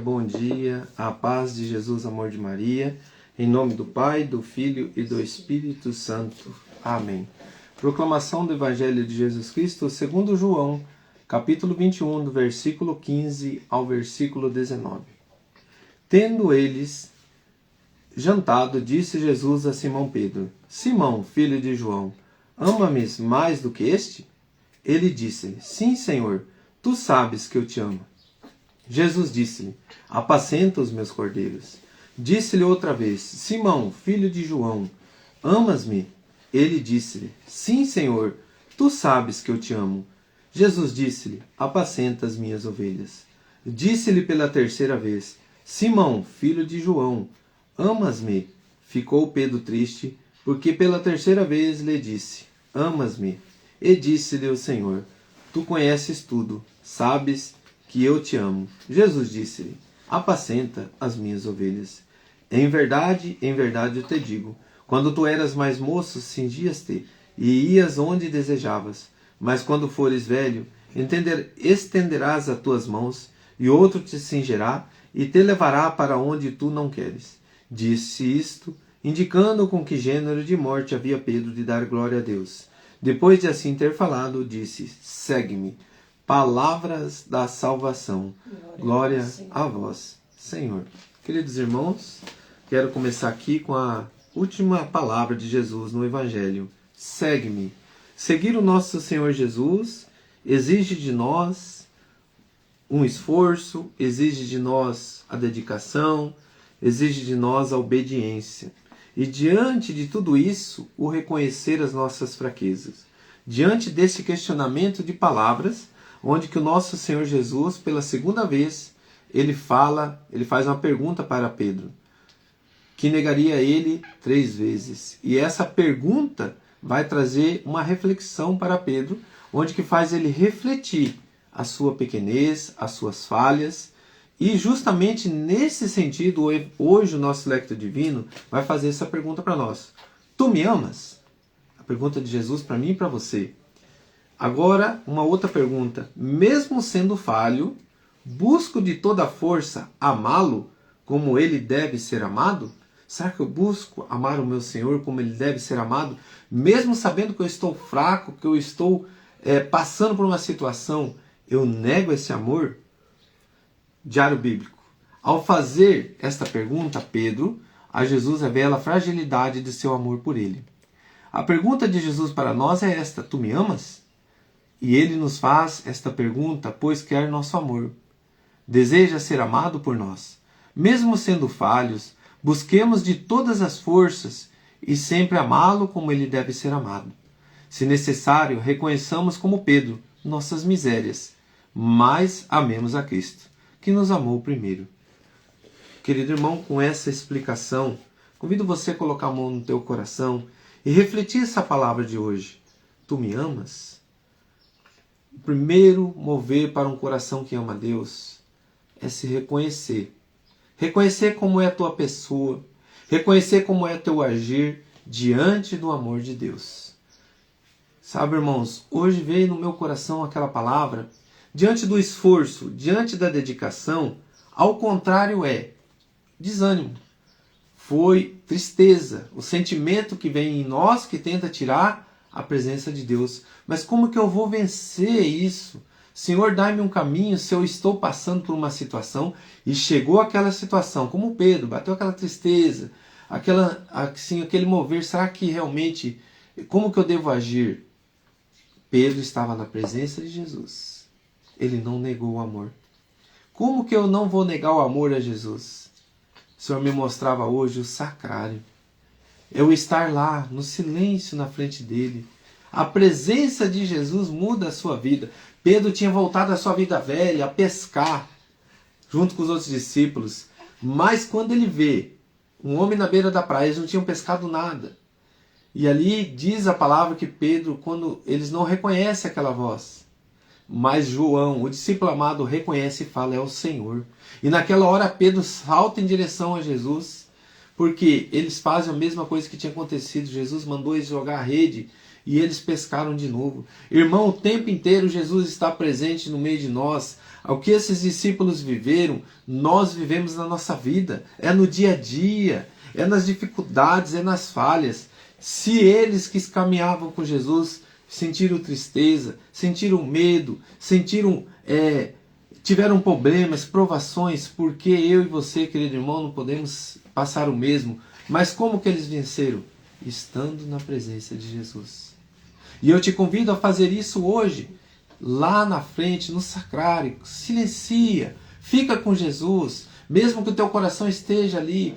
Bom dia, a paz de Jesus, amor de Maria, em nome do Pai, do Filho e do Espírito Santo. Amém. Proclamação do Evangelho de Jesus Cristo segundo João, capítulo 21, do versículo 15 ao versículo 19. Tendo eles jantado, disse Jesus a Simão Pedro: Simão, filho de João, ama-me mais do que este? Ele disse-lhe: Sim, Senhor, tu sabes que eu te amo. Jesus disse-lhe: Apacenta os meus cordeiros. Disse-lhe outra vez: Simão, filho de João, amas-me? Ele disse-lhe: Sim, Senhor, tu sabes que eu te amo. Jesus disse-lhe: Apacenta as minhas ovelhas. Disse-lhe pela terceira vez: Simão, filho de João, amas-me? Ficou Pedro triste, porque pela terceira vez lhe disse: Amas-me? E disse-lhe o Senhor: Tu conheces tudo, sabes que eu te amo. Jesus disse-lhe: Apacenta as minhas ovelhas. Em verdade eu te digo, quando tu eras mais moço, cingias-te e ias onde desejavas. Mas quando fores velho, estenderás as tuas mãos, e outro te cingirá e te levará para onde tu não queres. Disse isto, indicando com que gênero de morte havia Pedro de dar glória a Deus. Depois de assim ter falado, disse: Segue-me. Palavras da salvação. Glória a vós, Senhor. Queridos irmãos, quero começar aqui com a última palavra de Jesus no Evangelho. Segue-me. Seguir o nosso Senhor Jesus exige de nós um esforço, exige de nós a dedicação, exige de nós a obediência. E diante de tudo isso, o reconhecer as nossas fraquezas. Diante desse questionamento de palavras, onde que o nosso Senhor Jesus, pela segunda vez, ele faz uma pergunta para Pedro, que negaria ele 3 vezes. E essa pergunta vai trazer uma reflexão para Pedro, onde que faz ele refletir a sua pequenez, as suas falhas. E justamente nesse sentido, hoje o nosso Lectio Divino vai fazer essa pergunta para nós. Tu me amas? A pergunta de Jesus para mim e para você. Agora, uma outra pergunta. Mesmo sendo falho, busco de toda força amá-lo como ele deve ser amado? Será que eu busco amar o meu Senhor como ele deve ser amado? Mesmo sabendo que eu estou fraco, que eu estou passando por uma situação, eu nego esse amor? Diário Bíblico. Ao fazer esta pergunta, Pedro, a Jesus revela a fragilidade de seu amor por ele. A pergunta de Jesus para nós é esta: tu me amas? E ele nos faz esta pergunta, pois quer nosso amor. Deseja ser amado por nós. Mesmo sendo falhos, busquemos de todas as forças e sempre amá-lo como ele deve ser amado. Se necessário, reconheçamos como Pedro nossas misérias, mas amemos a Cristo, que nos amou primeiro. Querido irmão, com essa explicação, convido você a colocar a mão no teu coração e refletir essa palavra de hoje. Tu me amas? O primeiro mover para um coração que ama a Deus é se reconhecer. Reconhecer como é a tua pessoa. Reconhecer como é teu agir diante do amor de Deus. Sabe, irmãos, hoje veio no meu coração aquela palavra. Diante do esforço, diante da dedicação, ao contrário é desânimo. Foi tristeza. O sentimento que vem em nós que tenta tirar a presença de Deus. Mas como que eu vou vencer isso? Senhor, dá-me um caminho se eu estou passando por uma situação e chegou aquela situação, como Pedro, bateu aquela tristeza, aquele mover, será que realmente, como que eu devo agir? Pedro estava na presença de Jesus. Ele não negou o amor. Como que eu não vou negar o amor a Jesus? O Senhor me mostrava hoje o sacrário. Eu estar lá, no silêncio na frente dele. A presença de Jesus muda a sua vida. Pedro tinha voltado à sua vida velha, a pescar, junto com os outros discípulos. Mas quando ele vê um homem na beira da praia, eles não tinham pescado nada. E ali diz a palavra que Pedro, quando eles não reconhecem aquela voz. Mas João, o discípulo amado, reconhece e fala: é o Senhor. E naquela hora Pedro salta em direção a Jesus. Porque eles fazem a mesma coisa que tinha acontecido. Jesus mandou eles jogar a rede e eles pescaram de novo. Irmão, o tempo inteiro Jesus está presente no meio de nós. O que esses discípulos viveram, nós vivemos na nossa vida. É no dia a dia, é nas dificuldades, é nas falhas. Se eles que caminhavam com Jesus sentiram tristeza, sentiram medo, tiveram problemas, provações, porque eu e você, querido irmão, não podemos passar o mesmo. Mas como que eles venceram? Estando na presença de Jesus. E eu te convido a fazer isso hoje, lá na frente, no sacrário. Silencia, fica com Jesus, mesmo que o teu coração esteja ali,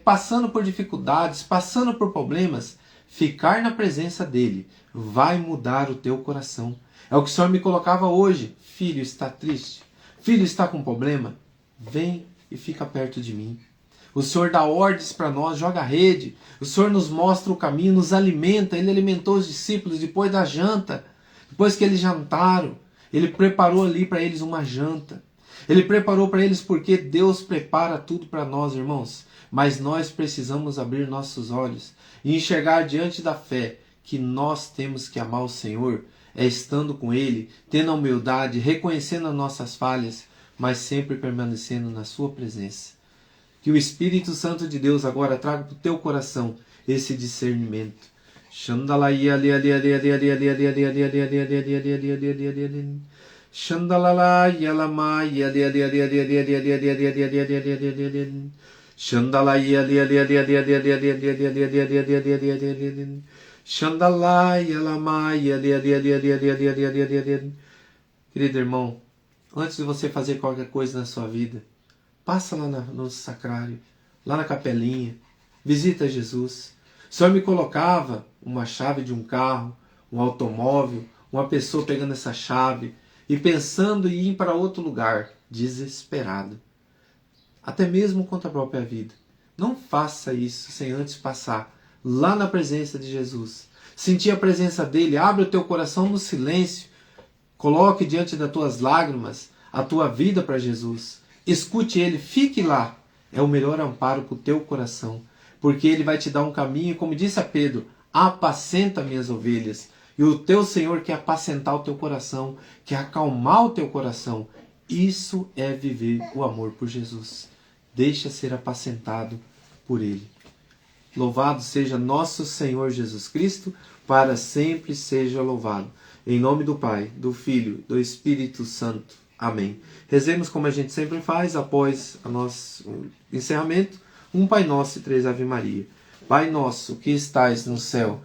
passando por dificuldades, passando por problemas. Ficar na presença dele vai mudar o teu coração. É o que o Senhor me colocava hoje. Filho, está triste? Filho, está com problema? Vem e fica perto de mim. O Senhor dá ordens para nós, joga a rede. O Senhor nos mostra o caminho, nos alimenta. Ele alimentou os discípulos depois da janta. Depois que eles jantaram, Ele preparou ali para eles uma janta. Ele preparou para eles porque Deus prepara tudo para nós, irmãos. Mas nós precisamos abrir nossos olhos e enxergar diante da fé que nós temos que amar o Senhor, estando com Ele, tendo a humildade, reconhecendo as nossas falhas, mas sempre permanecendo na sua presença. Que o Espírito Santo de Deus agora traga para o teu coração esse discernimento. Querido irmão, antes de você fazer qualquer coisa na sua vida, passa lá no sacrário, lá na capelinha, visita Jesus. O Senhor me colocava uma chave de um carro, um automóvel, uma pessoa pegando essa chave e pensando em ir para outro lugar, desesperado. Até mesmo contra a própria vida. Não faça isso sem antes passar lá na presença de Jesus. Sentir a presença dele, abre o teu coração no silêncio, coloque diante das tuas lágrimas a tua vida para Jesus. Escute ele, fique lá. É o melhor amparo para o teu coração. Porque ele vai te dar um caminho, como disse a Pedro, apacenta minhas ovelhas. E o teu Senhor quer apacentar o teu coração, quer acalmar o teu coração. Isso é viver o amor por Jesus. Deixa ser apacentado por ele. Louvado seja nosso Senhor Jesus Cristo, para sempre seja louvado. Em nome do Pai, do Filho, do Espírito Santo. Amém. Rezemos como a gente sempre faz após o nosso encerramento, um Pai Nosso e 3 Ave Maria. Pai nosso que estais no céu,